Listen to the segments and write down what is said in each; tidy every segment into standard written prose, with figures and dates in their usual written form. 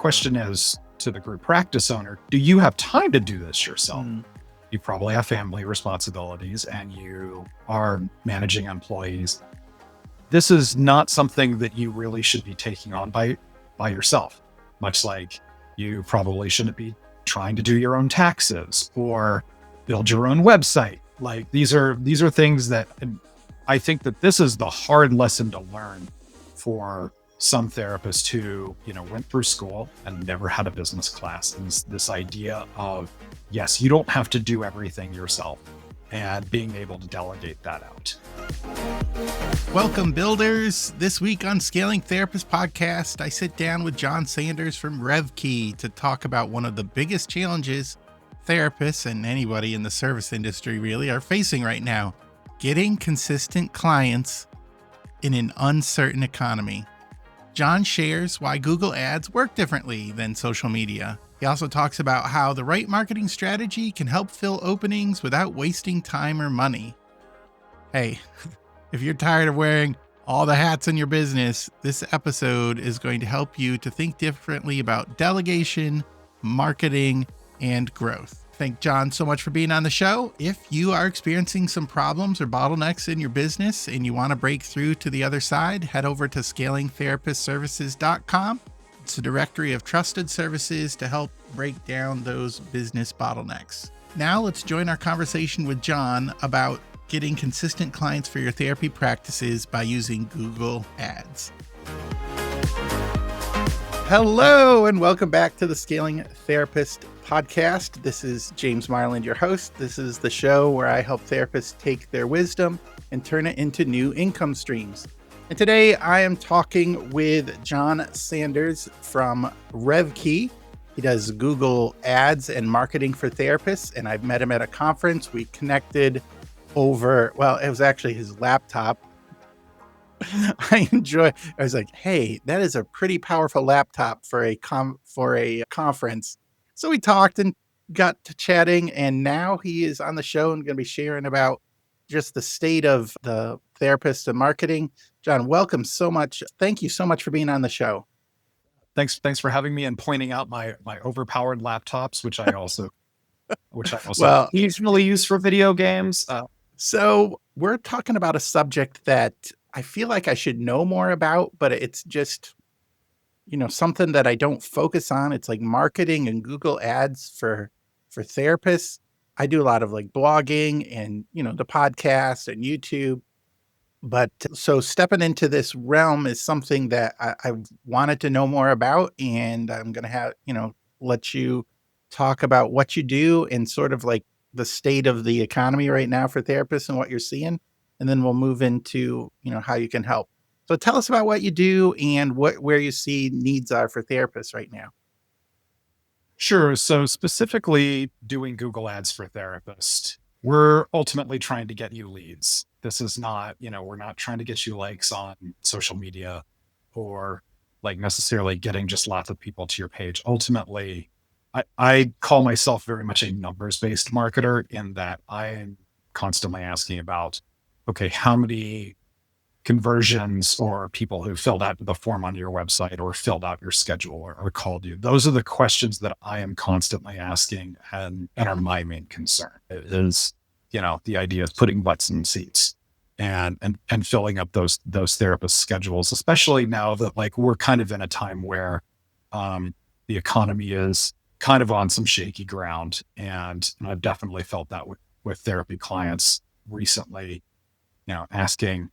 question is to the group practice owner, do you have time to do this yourself? You probably have family responsibilities and you are managing employees. This is not something that you really should be taking on by yourself, much like you probably shouldn't be trying to do your own taxes or build your own website. Like these are things that I think that this is the hard lesson to learn for some therapists who, went through school and never had a business class. And this idea of, yes, you don't have to do everything yourself, and being able to delegate that out. Welcome, builders. This week on Scaling Therapist Podcast, I sit down with John Sanders from RevKey to talk about one of the biggest challenges therapists and anybody in the service industry really are facing right now: getting consistent clients in an uncertain economy. John shares why Google Ads work differently than social media. He also talks about how the right marketing strategy can help fill openings without wasting time or money. Hey, if you're tired of wearing all the hats in your business, this episode is going to help you to think differently about delegation, marketing, and growth. Thank John so much for being on the show. If you are experiencing some problems or bottlenecks in your business and you want to break through to the other side, head over to scalingtherapistservices.com. It's a directory of trusted services to help break down those business bottlenecks. Now let's join our conversation with John about getting consistent clients for your therapy practices by using Google Ads. Hello, and welcome back to the Scaling Therapist Podcast. This is James Marland, your host. This is the show where I help therapists take their wisdom and turn it into new income streams. And today I am talking with John Sanders from RevKey. He does Google Ads and marketing for therapists, and I've met him at a conference. We connected over, well, it was actually his laptop. I was like, hey, that is a pretty powerful laptop for a conference. So we talked and got to chatting, and now he is on the show and going to be sharing about just the state of the therapist and marketing. John, welcome so much. Thank you so much for being on the show. Thanks for having me and pointing out my overpowered laptops, which I also well, usually use for video games. So we're talking about a subject that I feel like I should know more about, but it's just, something that I don't focus on. It's like marketing and Google Ads for therapists. I do a lot of like blogging and, the podcast and YouTube. But so stepping into this realm is something that I wanted to know more about. And I'm going to have, let you talk about what you do and sort of like the state of the economy right now for therapists and what you're seeing. And then we'll move into, how you can help. So tell us about what you do and where you see needs are for therapists right now. Sure. So specifically doing Google Ads for therapists, we're ultimately trying to get you leads. This is not, we're not trying to get you likes on social media or like necessarily getting just lots of people to your page. Ultimately, I call myself very much a numbers-based marketer in that I'm constantly asking about, okay, how many conversions or people who filled out the form on your website or filled out your schedule or called you. Those are the questions that I am constantly asking and are my main concern. It is, the idea of putting butts in seats and filling up those therapist schedules, especially now that like we're kind of in a time where the economy is kind of on some shaky ground. And I've definitely felt that with therapy clients recently, asking,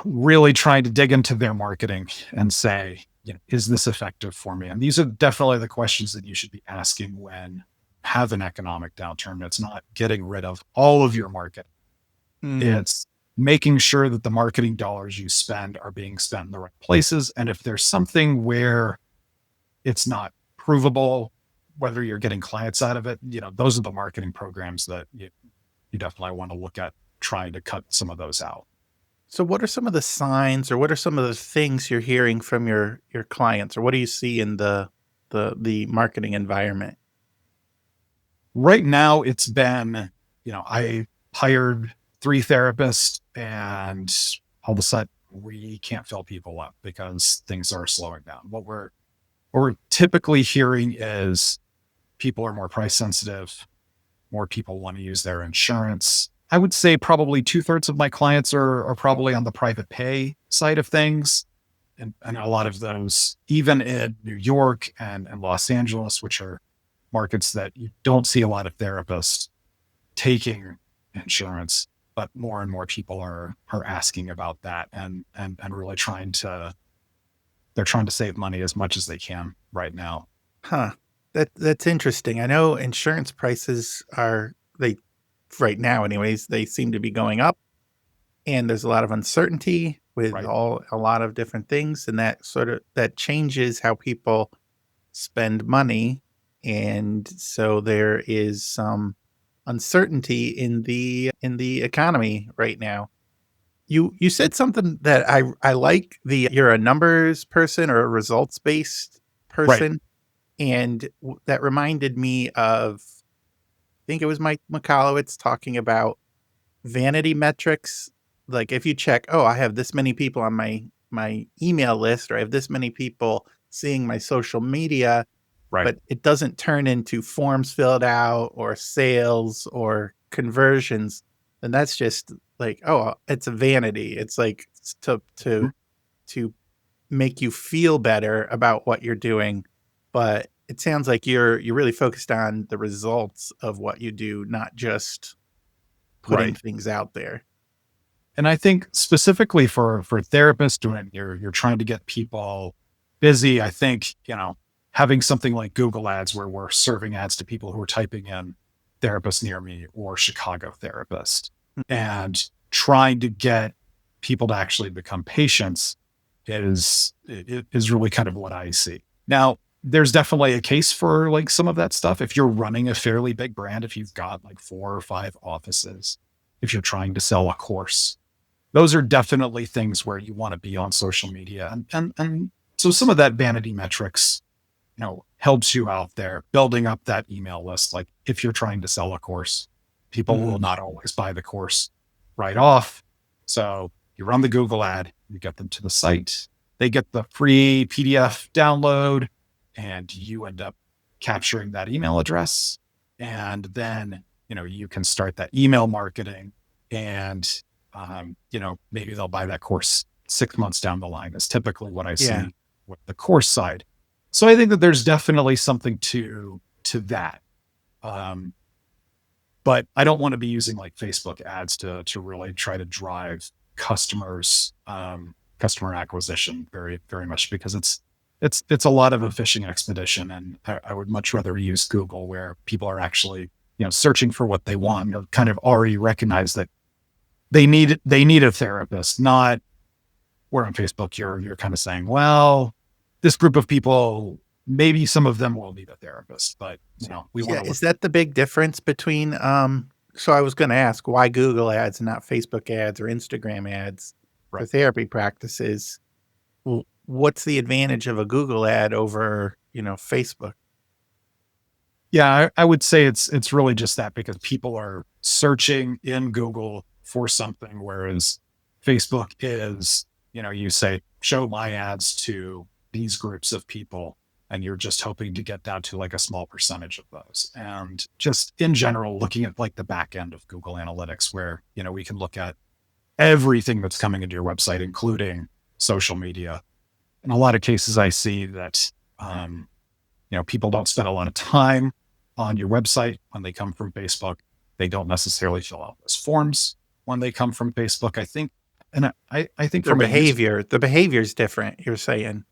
really trying to dig into their marketing and say, is this effective for me? And these are definitely the questions that you should be asking when you have an economic downturn. It's not getting rid of all of your marketing. It's making sure that the marketing dollars you spend are being spent in the right places. And if there's something where it's not provable, whether you're getting clients out of it, those are the marketing programs that you definitely want to look at trying to cut some of those out. So what are some of the signs or what are some of the things you're hearing from your clients, or what do you see in the marketing environment? Right now it's been, I hired 3 therapists and all of a sudden we can't fill people up because things are slowing down. What we're we're typically hearing is people are more price sensitive, more people want to use their insurance. I would say probably 2/3 of my clients are probably on the private pay side of things. And a lot of those, even in New York and Los Angeles, which are markets that you don't see a lot of therapists taking insurance, but more and more people are asking about that and really they're trying to save money as much as they can right now. Huh. That's interesting. I know insurance prices are they right now anyways, they seem to be going up, and there's a lot of uncertainty with Right. a lot of different things, and that changes how people spend money, and so there is some uncertainty in the economy right now. You said something that I like, the you're a numbers person or a results-based Right. person, and that reminded me of, I think it was Mike Michalowicz talking about vanity metrics. Like if you check, oh, I have this many people on my email list, or I have this many people seeing my social media, Right. but it doesn't turn into forms filled out or sales or conversions, then that's just like, oh, it's a vanity. It's like Mhm. to make you feel better about what you're doing. But it sounds like you're really focused on the results of what you do, not just putting Right. things out there. And I think specifically for therapists when you're trying to get people busy, I think, having something like Google Ads where we're serving ads to people who are typing in therapist near me or Chicago therapist and trying to get people to actually become patients is really kind of what I see. Now, there's definitely a case for like some of that stuff. If you're running a fairly big brand, if you've got like 4 or 5 offices, if you're trying to sell a course, those are definitely things where you want to be on social media. And so some of that vanity metrics, helps you out there building up that email list. Like if you're trying to sell a course, people will Mhm. not always buy the course right off. So you run the Google ad, you get them to the site, they get the free PDF download, and you end up capturing that email address. And then, you can start that email marketing and, maybe they'll buy that course 6 months down the line is typically what I Yeah. see with the course side. So I think that there's definitely something to that. Um, but I don't want to be using like Facebook ads to really try to drive customer acquisition very, very much because it's a lot of a fishing expedition. And I would much rather use Google where people are actually, searching for what they want, kind of already recognize that they need a therapist, not where on Facebook you're kind of saying, well, this group of people, maybe some of them will need a therapist, but we want Yeah, to look. is that the big difference between, so I was gonna ask why Google ads and not Facebook ads or Instagram ads for Right. therapy practices? What's the advantage of a Google ad over, Facebook? Yeah, I would say it's really just that because people are searching in Google for something, whereas Facebook is, you say, show my ads to these groups of people, and you're just hoping to get down to like a small percentage of those. And just in general, looking at like the back end of Google Analytics, where, we can look at everything that's coming into your website, including social media. In a lot of cases, I see that people don't spend a lot of time on your website when they come from Facebook. They don't necessarily fill out those forms when they come from Facebook. I think, and I think Their from a user, behavior, the behavior's different, you're saying.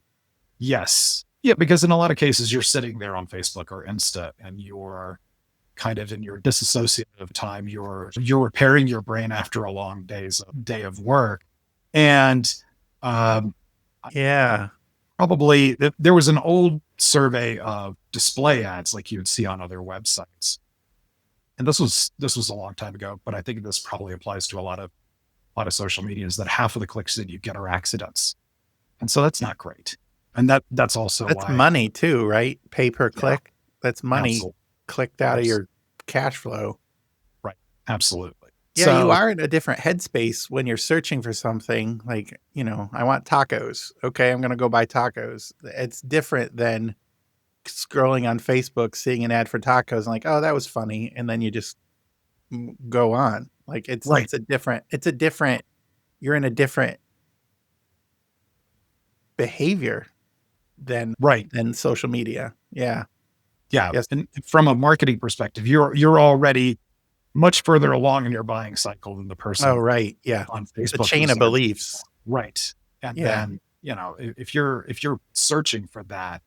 yes, yeah, because in a lot of cases you're sitting there on Facebook or Insta, and you're kind of in your disassociative time. You're repairing your brain after a long day of work, and um, Yeah. probably there was an old survey of display ads like you would see on other websites, and this was a long time ago, but I think this probably applies to a lot of social medias that half of the clicks that you get are accidents, and so that's not great. And that's also That's why, money too, right? Pay per yeah, click. That's money absolutely, clicked out of abs- your cash flow. right, absolutely. Yeah, you So are in a different headspace when you're searching for something like, I want tacos. Okay, I'm going to go buy tacos. It's different than scrolling on Facebook, seeing an ad for tacos and like, "Oh, that was funny." And then you just go on. Like right, it's a different you're in a different behavior than right. social media. Yeah. Yeah, Yes. and from a marketing perspective, you're already much further along in your buying cycle than the Oh, person right. Yeah. on The Facebook chain who's of there. beliefs. Right. And Yeah. then, if you're searching for that,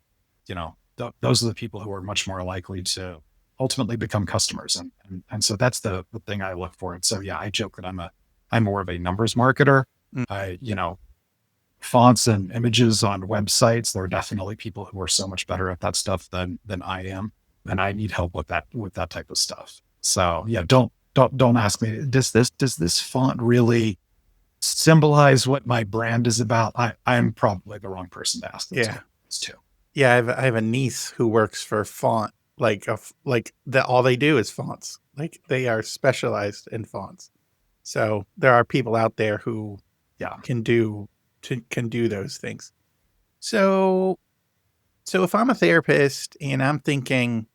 those are the people who are much more likely to ultimately become customers. And so that's the thing I look for. And so, yeah, I joke that I'm more of a numbers marketer. Mm, I, fonts and images on websites, there are definitely people who are so much better at that stuff than I am. And I need help with that type of stuff. So yeah, don't ask me, does this font really symbolize what my brand is about? I'm probably the wrong person to ask those yeah. questions to. Yeah, I have a niece who works for font, like that all they do is fonts. Like they are specialized in fonts. So there are people out there who Yeah, can do can do those things. So so if I'm a therapist and I'm thinking,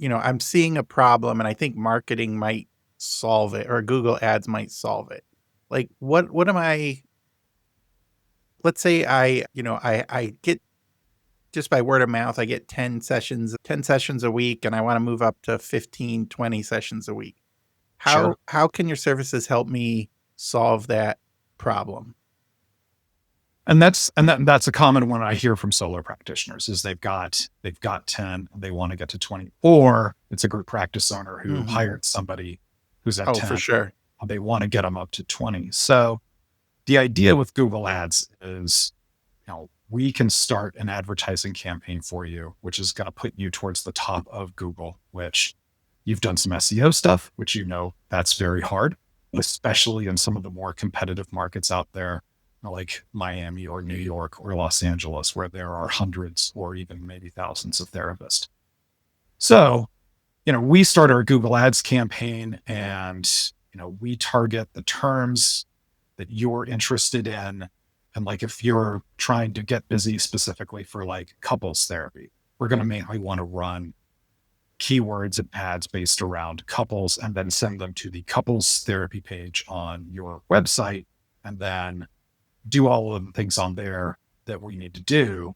I'm seeing a problem and I think marketing might solve it or Google Ads might solve it. Like what am I let's say I get just by word of mouth, I get 10 sessions a week and I want to move up to 15, 20 sessions a week. sure. How can your services help me solve that problem? And that's a common one I hear from solo practitioners is they've got 10, they want to get to 20, or it's a group practice owner who Mhm. hired somebody who's at Oh, for 10, sure. they want to get them up to 20. So the idea with Google Ads is, we can start an advertising campaign for you, which is going to put you towards the top of Google, which you've done some SEO stuff, which that's very hard, especially in some of the more competitive markets out there, like Miami or New York or Los Angeles, where there are hundreds or even maybe thousands of therapists. So, we start our Google Ads campaign and, we target the terms that you're interested in. And like if you're trying to get busy specifically for like couples therapy, we're going to mainly want to run keywords and ads based around couples and then send them to the couples therapy page on your website and then do all of the things on there that we need to do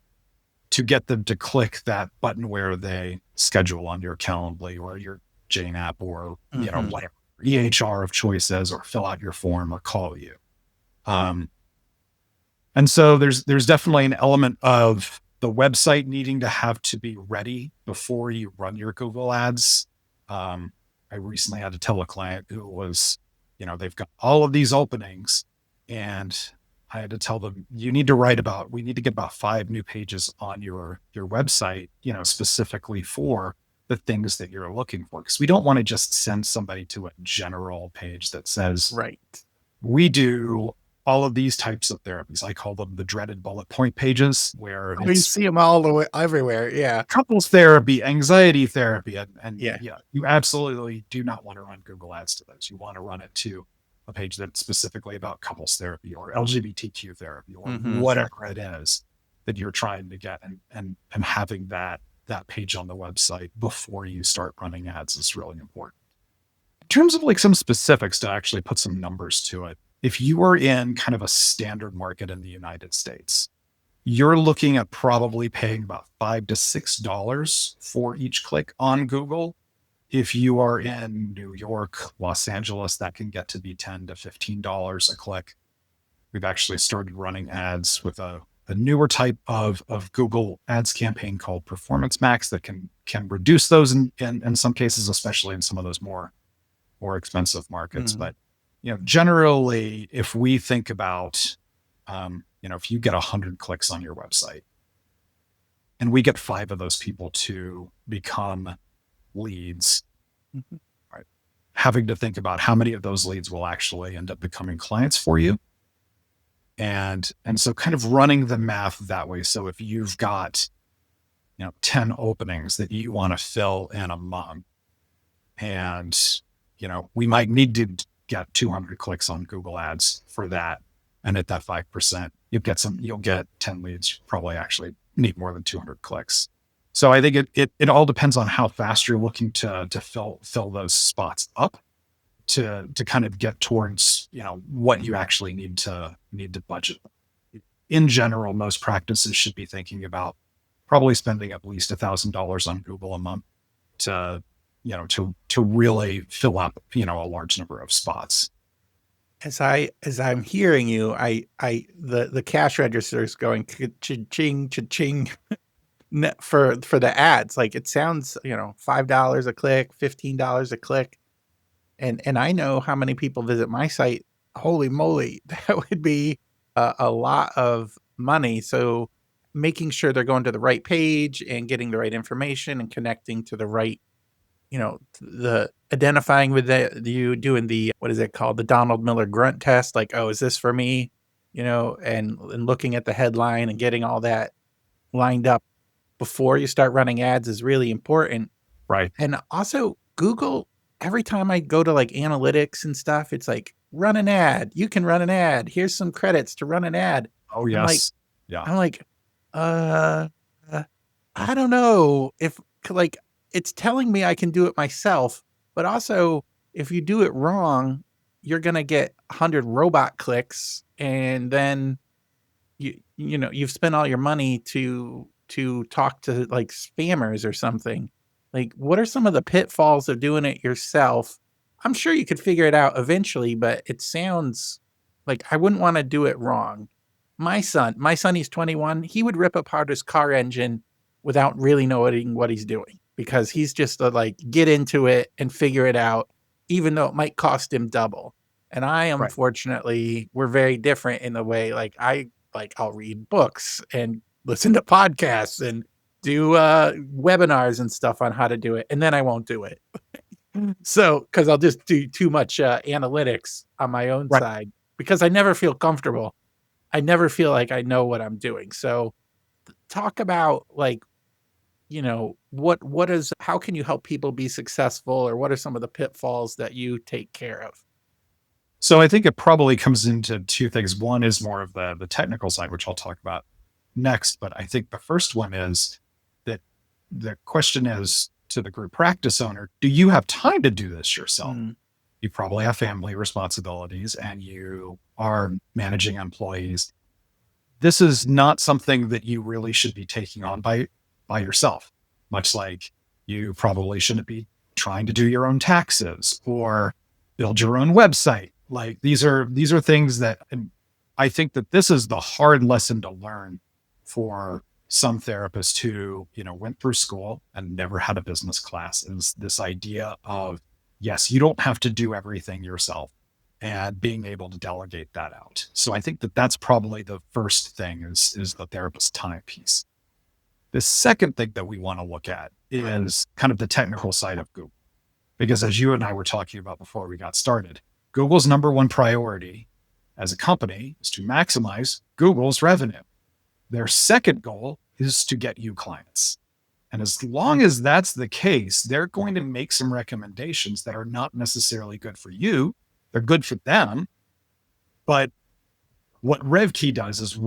to get them to click that button where they schedule on your Calendly or your Jane app or, Mhm. whatever EHR of choice is, or fill out your form or call you. Um, and so there's definitely an element of the website needing to be ready before you run your Google ads. I recently had to tell a client who was, they've got all of these openings and I had to tell them, we need to get about 5 new pages on your website, specifically for the things that you're looking for. Cause we don't want to just send somebody to a general page that says, Right. we do all of these types of therapies. I call them the dreaded bullet point pages, where We it's see them all the way everywhere. Yeah. couples therapy, anxiety therapy. And Yeah. yeah, you absolutely do not want to run Google ads to those. You want to run it to a page that's specifically about couples therapy or LGBTQ therapy or Mhm. whatever it is that you're trying to get. And having that page on the website before you start running ads is really important. In terms of like some specifics to actually put some numbers to it, if you are in kind of a standard market in the United States, you're looking at probably paying about $5 to $6 for each click on Google. If you are in New York, Los Angeles, that can get to be $10 to $15 a click. We've actually started running ads with a newer type of Google ads campaign called Performance Max that can reduce those in some cases, especially in some of those more expensive markets. Mhm. But generally, if we think about, if you get 100 clicks on your website, and we get 5 of those people to become leads, Mhm. right? Having to think about how many of those leads will actually end up becoming clients for you, and so kind of running the math that way. So if you've got 10 openings that you want to fill in a month, and we might need to get 200 clicks on Google Ads for that. And at that 5%, you'll get 10 leads. You probably actually need more than 200 clicks. So I think it all depends on how fast you're looking to fill those spots up to kind of get towards, what you actually need to budget. In general, most practices should be thinking about probably spending at least $1,000 on Google a month to, to really fill up, a large number of spots. As I'm hearing you, the cash register is going cha-ching, cha-ching for the ads. Like it sounds, $5 a click, $15 a click. And I know how many people visit my site. Holy moly, that would be a lot of money. So making sure they're going to the right page and getting the right information and connecting to the right, the identifying with you doing the, what is it called? The Donald Miller grunt test. Like, oh, is this for me? And looking at the headline and getting all that lined up before you start running ads is really important. Right. And also Google, every time I go to like analytics and stuff, it's like, run an ad. You can run an ad. Here's some credits to run an ad. Oh, I'm like, yes. Yeah. I'm like, uh, I don't know if like it's telling me I can do it myself, but also if you do it wrong, you're going to get 100 robot clicks and then you've spent all your money to talk to like spammers or something. Like, what are some of the pitfalls of doing it yourself? I'm sure you could figure it out eventually, but it sounds like I wouldn't want to do it wrong. My son, he's 21. He would rip apart his car engine without really knowing what he's doing because he's just like get into it and figure it out, even though it might cost him double. And I, Right. unfortunately, we're very different in the way I'll read books and listen to podcasts and do webinars and stuff on how to do it. And then I won't do it. So, cause I'll just do too much analytics on my own Right. side because I never feel comfortable. I never feel like I know what I'm doing. So talk about like, how can you help people be successful or what are some of the pitfalls that you take care of? So I think it probably comes into two things. One is more of the technical side, which I'll talk about next. But I think the first one is that the question is to the group practice owner, do you have time to do this yourself? Mm, You probably have family responsibilities and you are managing employees. This is not something that you really should be taking on by yourself, much like you probably shouldn't be trying to do your own taxes or build your own website. Like these are things that, and I think that this is the hard lesson to learn for some therapists who, went through school and never had a business class, is this idea of, yes, you don't have to do everything yourself and being able to delegate that out. So I think that that's probably the first thing is the therapist time piece. The second thing that we want to look at is kind of the technical side of Google. Because as you and I were talking about before we got started, Google's number one priority as a company is to maximize Google's revenue. Their second goal is to get you clients. And as long as that's the case, they're going to make some recommendations that are not necessarily good for you. They're good for them. But what RevKey does is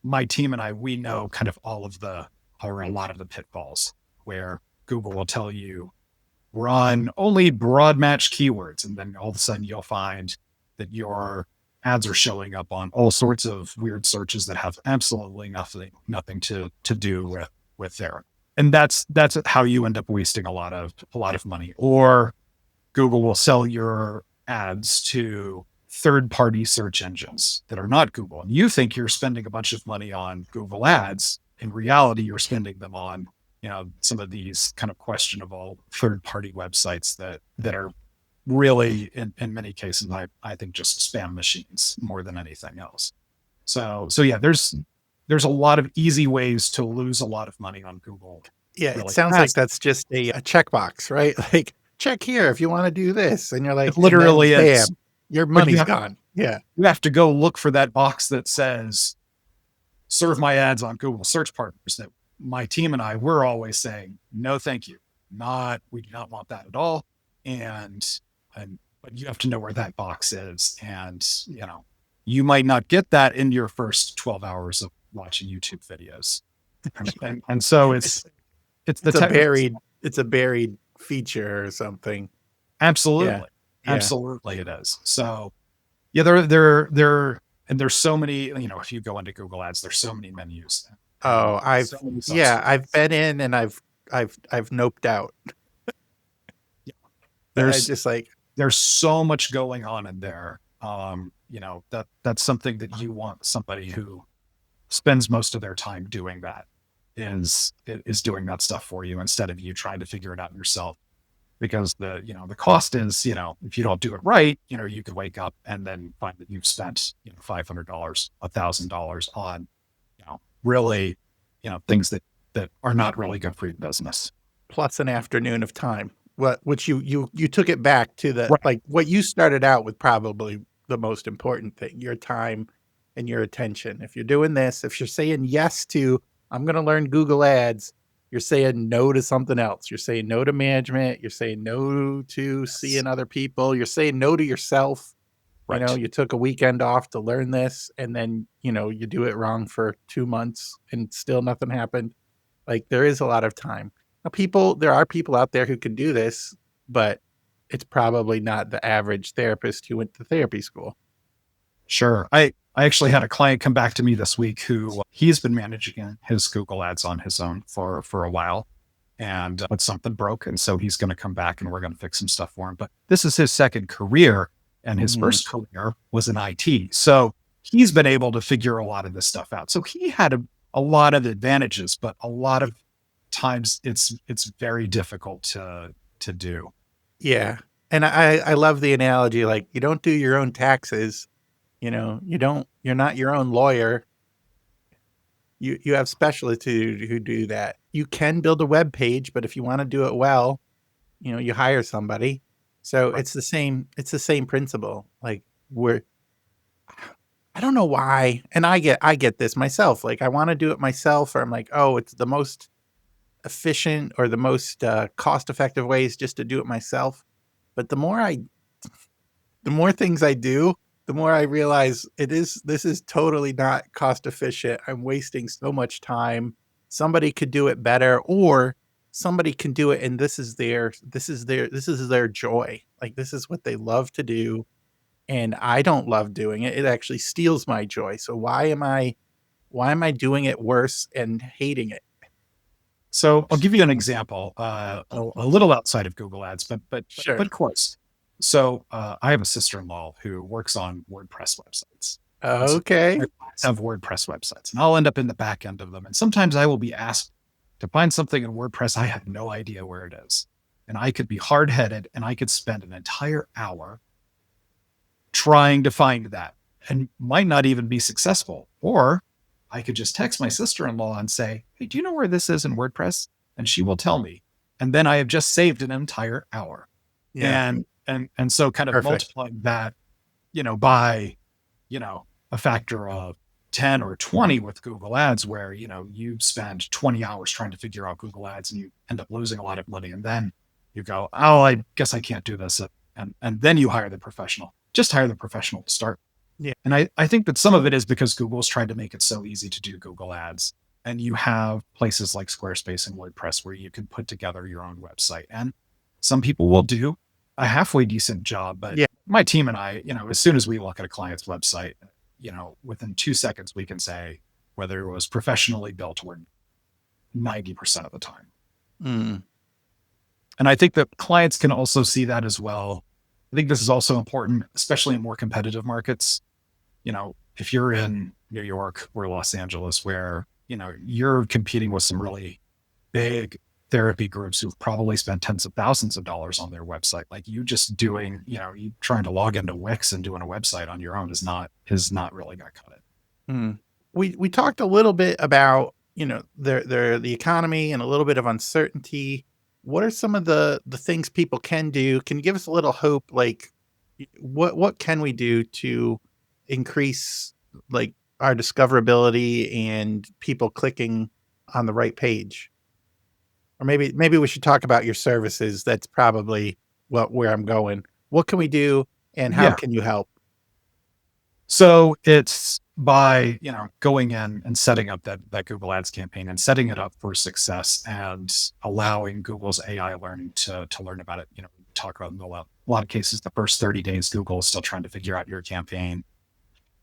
my team and I, we know kind of or a lot of the pitfalls where Google will tell you run only broad match keywords. And then all of a sudden you'll find that your ads are showing up on all sorts of weird searches that have absolutely nothing to do with there. And that's how you end up wasting a lot of money. Or Google will sell your ads to third-party search engines that are not Google. And you think you're spending a bunch of money on Google ads. In reality, you're spending them on, some of these kind of questionable third-party websites that are really, in many cases, I think just spam machines more than anything else. So yeah, there's a lot of easy ways to lose a lot of money on Google. yeah, it Really sounds like fast. that's just a checkbox, right? Like check here if you want to do this. And you're like, It and then literally is. bam, your But money's gone. Yeah. you have to go look for that box that says serve my ads on Google search partners. That my team and I, we're always saying, no, thank you. We do not want that at all. And but you have to know where that box is. And, you might not get that in your first 12 hours of watching YouTube videos. And so it's the It's a technical. buried feature or something. Yeah. Absolutely. Yeah. Absolutely it is. So yeah, there and there's so many, if you go into Google Ads, there's so many menus and Oh, so many I've subscreens. been in and I've noped out. Yeah, I there's just like, there's so much going on in there. That's something that you want somebody who spends most of their time doing that is doing that stuff for you instead of you trying to figure it out yourself. Because the cost is, if you don't do it right, you could wake up and then find that you've spent, $500, $1,000 on, really, things that are not really good for your business. plus an afternoon of time. Which you took it back to the, Right. like, what you started out with, probably the most important thing, your time and your attention. If you're doing this, if you're saying yes to, I'm going to learn Google Ads, you're saying no to something else. You're saying no to management. You're saying no to Yes. seeing other people. You're saying no to yourself. Right. You took a weekend off to learn this, and then, you do it wrong for 2 months and still nothing happened. Like, there is a lot of time. Now, there are people out there who can do this, but it's probably not the average therapist who went to therapy school. Sure. I actually had a client come back to me this week who he's been managing his Google Ads on his own for a while, but something broke, and so he's going to come back and we're going to fix some stuff for him. But this is his second career, and his Mhm. first career was in IT, so he's been able to figure a lot of this stuff out. So he had a lot of advantages, but a lot of times it's very difficult to do. Yeah. And I love the analogy, like, you don't do your own taxes, you're not your own lawyer. You have specialists who do that. You can build a web page, but if you want to do it well, you hire somebody. So Right. it's the same principle. Like, we're I don't know why, and I get this myself. Like, I want to do it myself, or I'm like, oh, it's the most efficient or the most cost effective ways just to do it myself. But the more things I do, the more I realize this is totally not cost efficient. I'm wasting so much time. Somebody could do it better, or somebody can do it, and this is their joy. Like, this is what they love to do, and I don't love doing it. It actually steals my joy. So why am I doing it worse and hating it? So I'll give you an example, a little outside of Google Ads, Sure. but close. So I have a sister-in-law who works on WordPress websites, and so Okay. my clients have WordPress websites, and I'll end up in the back end of them. And sometimes I will be asked to find something in WordPress I have no idea where it is, and I could be hard-headed, and I could spend an entire hour trying to find that and might not even be successful. Or I could just text my sister-in-law and say, "Hey, do you know where this is in WordPress?" And she will tell me. And then I have just saved an entire hour. Yeah. And so kind of Perfect. multiplying that, by, a factor of 10 or 20 with Google Ads, where, you spend 20 hours trying to figure out Google Ads and you end up losing a lot of money. And then you go, "Oh, I guess I can't do this." And then you hire the professional. Just hire the professional to start. Yeah. And I think that some of it is because Google's tried to make it so easy to do Google Ads. And you have places like Squarespace and WordPress where you can put together your own website. And some people will do a halfway decent job. But Yeah. my team and I, as soon as we look at a client's website, within 2 seconds, we can say whether it was professionally built or 90% of the time. Mm. And I think that clients can also see that as well. I think this is also important, especially in more competitive markets. If you're in New York or Los Angeles, where, you're competing with some really big therapy groups who've probably spent tens of thousands of dollars on their website, like you just doing, you trying to log into Wix and doing a website on your own is not really going to cut it. Mm. We talked a little bit about, the economy and a little bit of uncertainty. What are some of the things people can do? Can you give us a little hope? Like, what can we do to increase, like, our discoverability and people clicking on the right page? Or maybe we should talk about your services. That's probably where I'm going. What can we do and how Yeah. can you help? So it's by, going in and setting up that Google Ads campaign and setting it up for success and allowing Google's AI learning to learn about it. Talk about in a lot of cases, the first 30 days, Google is still trying to figure out your campaign.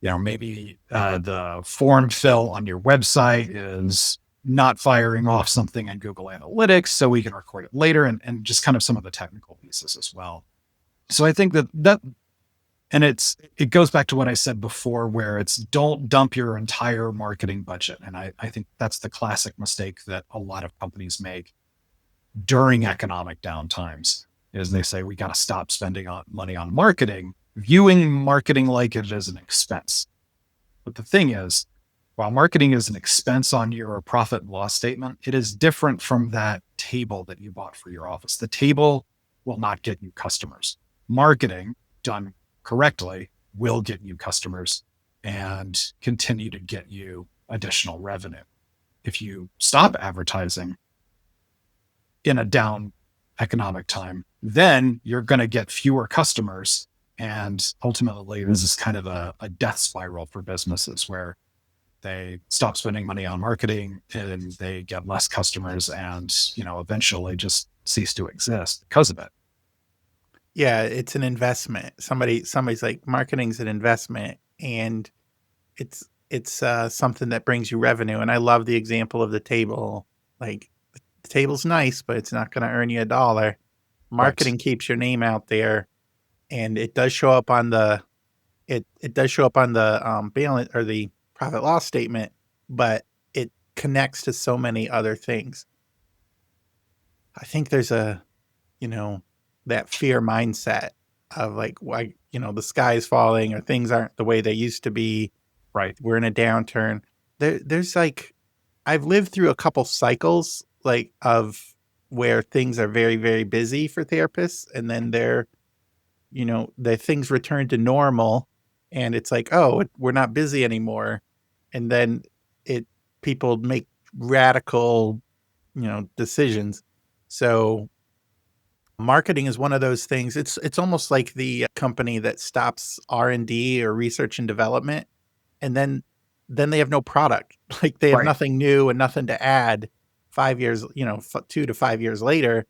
Maybe the form fill on your website is not firing off something in Google Analytics, so we can record it later, and just kind of some of the technical pieces as well. So I think that and it goes back to what I said before, where it's don't dump your entire marketing budget. And I think that's the classic mistake that a lot of companies make during economic downtimes is they say, we got to stop spending money on marketing, viewing marketing like it is an expense. But the thing is, while marketing is an expense on your profit and loss statement, it is different from that table that you bought for your office. The table will not get you customers. Marketing done correctly will get you customers and continue to get you additional revenue. If you stop advertising in a down economic time, then you're going to get fewer customers. And ultimately, this is kind of a death spiral for businesses where they stop spending money on marketing and they get less customers and, eventually just cease to exist because of it. Yeah, it's an investment. Somebody's like marketing's an investment, and it's something that brings you revenue. And I love the example of the table. Like the table's nice, but it's not going to earn you a dollar. Right. Marketing keeps your name out there, and it does show up on the it does show up on the balance or the profit loss statement, but it connects to so many other things. I think there's you know, that fear mindset of like, why, the sky is falling or things aren't the way they used to be. Right. We're in a downturn. There's like, I've lived through a couple cycles like of where things are very, very busy for therapists. And then the things return to normal and it's like, oh, we're not busy anymore. And then it, people make radical, decisions. So marketing is one of those things. It's almost like the company that stops R&D or research and development, and then they have no product. Like they have Right. nothing new and nothing to add 5 years, 2 to 5 years later,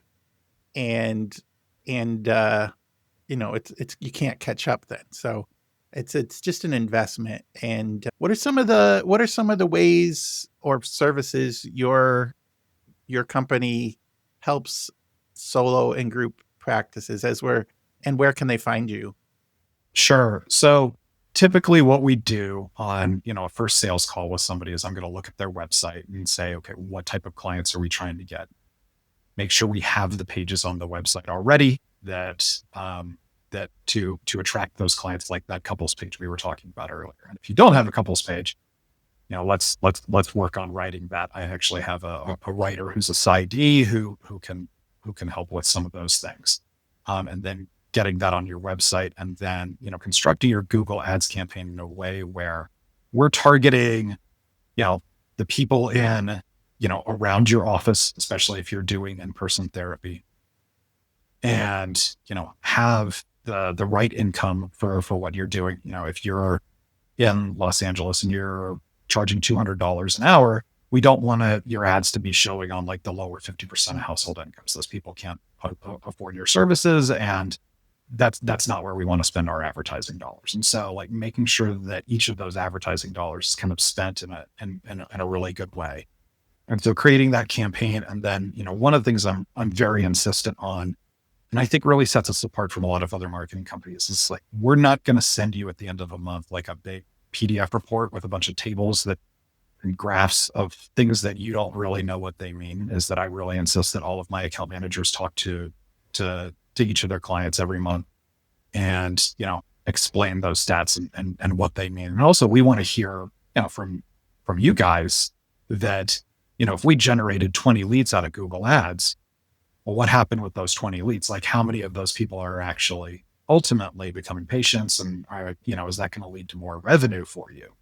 and it's you can't catch up then. So it's just an investment. And what are some of the ways or services your company helps solo and group practices and where can they find you? Sure. So typically what we do on, a first sales call with somebody is I'm going to look at their website and say, okay, what type of clients are we trying to get? Make sure we have the pages on the website already that to attract those clients, like that couples page we were talking about earlier. And if you don't have a couples page, let's work on writing that. I actually have a writer who's a PsyD who can help with some of those things. And then getting that on your website, and then constructing your Google Ads campaign in a way where we're targeting the people in around your office, especially if you're doing in-person therapy, and have the right income for what you're doing. If you're in Los Angeles and you're charging $200 an hour, we don't want your ads to be showing on like the lower 50% of household incomes. Those people can't afford your services, and that's not where we want to spend our advertising dollars. And so, like, making sure that each of those advertising dollars is kind of spent in a really good way. And so creating that campaign, and then one of the things I'm very insistent on, and I think really sets us apart from a lot of other marketing companies, is like, we're not going to send you at the end of a month like a big PDF report with a bunch of tables that and graphs of things that you don't really know what they mean. Is that I really insist that all of my account managers talk to each of their clients every month and explain those stats and what they mean. And also, we want to hear from you guys that if we generated 20 leads out of Google Ads, well, what happened with those 20 leads? Like, how many of those people are actually ultimately becoming patients, and is that going to lead to more revenue for you?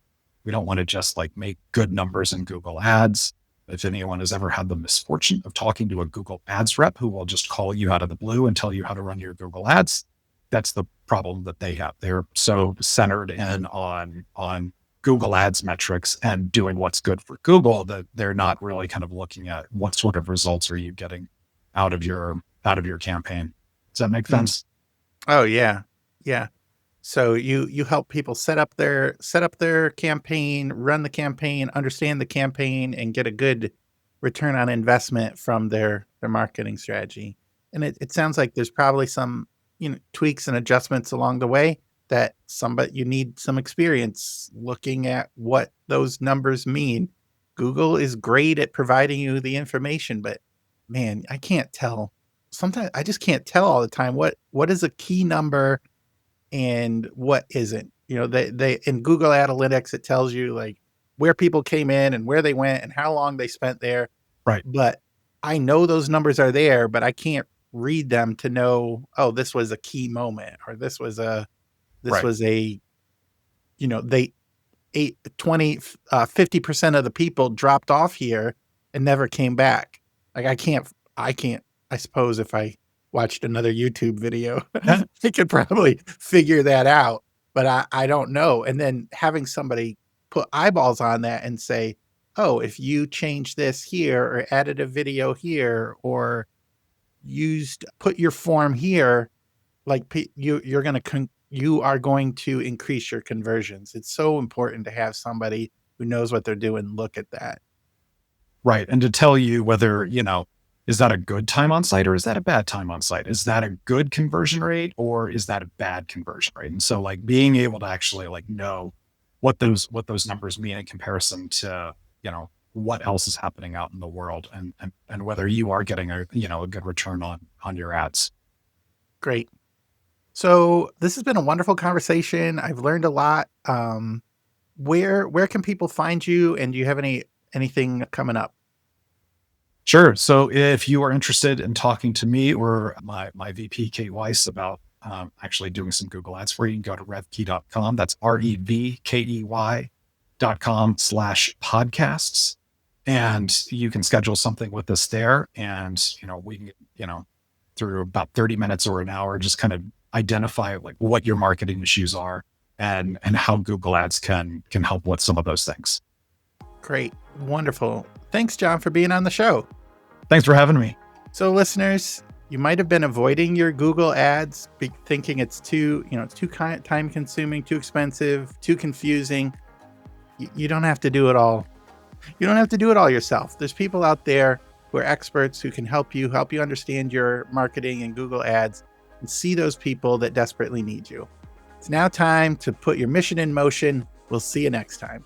We don't want to just like make good numbers in Google Ads. If anyone has ever had the misfortune of talking to a Google Ads rep who will just call you out of the blue and tell you how to run your Google Ads, that's the problem that they have. They're so centered in on Google Ads metrics and doing what's good for Google that they're not really kind of looking at what sort of results are you getting out of your campaign. Does that make Mm. sense? Oh yeah. Yeah. So you help people set up their campaign, run the campaign, understand the campaign, and get a good return on investment from their marketing strategy. And it sounds like there's probably some, tweaks and adjustments along the way that you need some experience looking at what those numbers mean. Google is great at providing you the information, but man, I can't tell. Sometimes I just can't tell all the time what is a key number and what isn't. They in Google Analytics, it tells you like where people came in and where they went and how long they spent there. Right. But I know those numbers are there, but I can't read them to know, oh, this was a key moment or this Right. was a, they 50% of the people dropped off here and never came back. Like I can't, I suppose if I watched another YouTube video, Yeah. I could probably figure that out, but I don't know. And then having somebody put eyeballs on that and say, oh, if you change this here or added a video here or put your form here, like you are going to increase your conversions. It's so important to have somebody who knows what they're doing look at that. Right. And to tell you whether, is that a good time on site or is that a bad time on site? Is that a good conversion rate or is that a bad conversion rate? And so like being able to actually like know what those numbers mean in comparison to, what else is happening out in the world and whether you are getting a good return on your ads. Great. So this has been a wonderful conversation. I've learned a lot. Where can people find you, and do you have anything coming up? Sure. So if you are interested in talking to me or my VP, Kate Weiss, about actually doing some Google ads for you, you can go to revkey.com. That's RevKey.com/podcasts. And you can schedule something with us there. And, we can, through about 30 minutes or an hour, just kind of identify like what your marketing issues are and how Google ads can help with some of those things. Great. Wonderful. Thanks, John, for being on the show. Thanks for having me. So listeners, you might have been avoiding your Google ads thinking it's too time consuming, too expensive, too confusing. You don't have to do it all. You don't have to do it all yourself. There's people out there who are experts who can help you understand your marketing and Google ads and see those people that desperately need you. It's now time to put your mission in motion. We'll see you next time.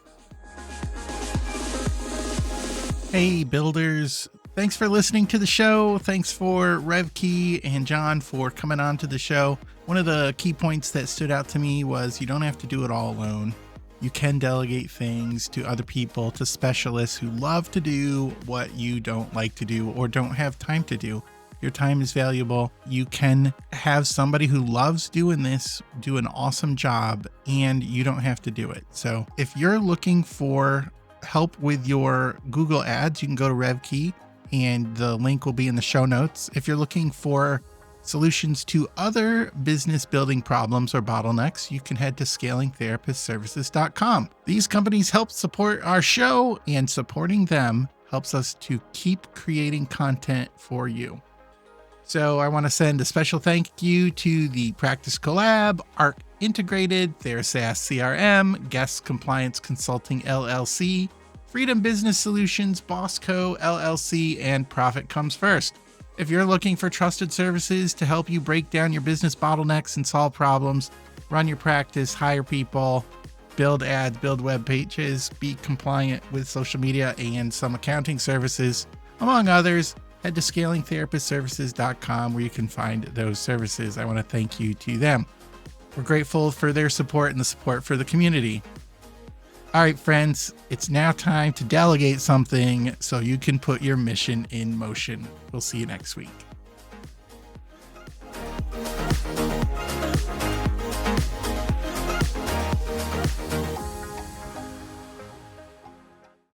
Hey, builders. Thanks for listening to the show. Thanks for RevKey and John for coming on to the show. One of the key points that stood out to me was you don't have to do it all alone. You can delegate things to other people, to specialists who love to do what you don't like to do or don't have time to do. Your time is valuable. You can have somebody who loves doing this do an awesome job, and you don't have to do it. So if you're looking for help with your Google ads, you can go to RevKey, and the link will be in the show notes. If you're looking for solutions to other business building problems or bottlenecks, you can head to scalingtherapistservices.com. These companies help support our show, and supporting them helps us to keep creating content for you. So I want to send a special thank you to the Practice Collab, Arc Integrated, TheraSAS CRM, Guest Compliance Consulting LLC, Freedom Business Solutions, Bossco LLC, and Profit Comes First. If you're looking for trusted services to help you break down your business bottlenecks and solve problems, run your practice, hire people, build ads, build web pages, be compliant with social media and some accounting services, among others, head to scalingtherapistservices.com where you can find those services. I want to thank you to them. We're grateful for their support and the support for the community. All right, friends, it's now time to delegate something so you can put your mission in motion. We'll see you next week.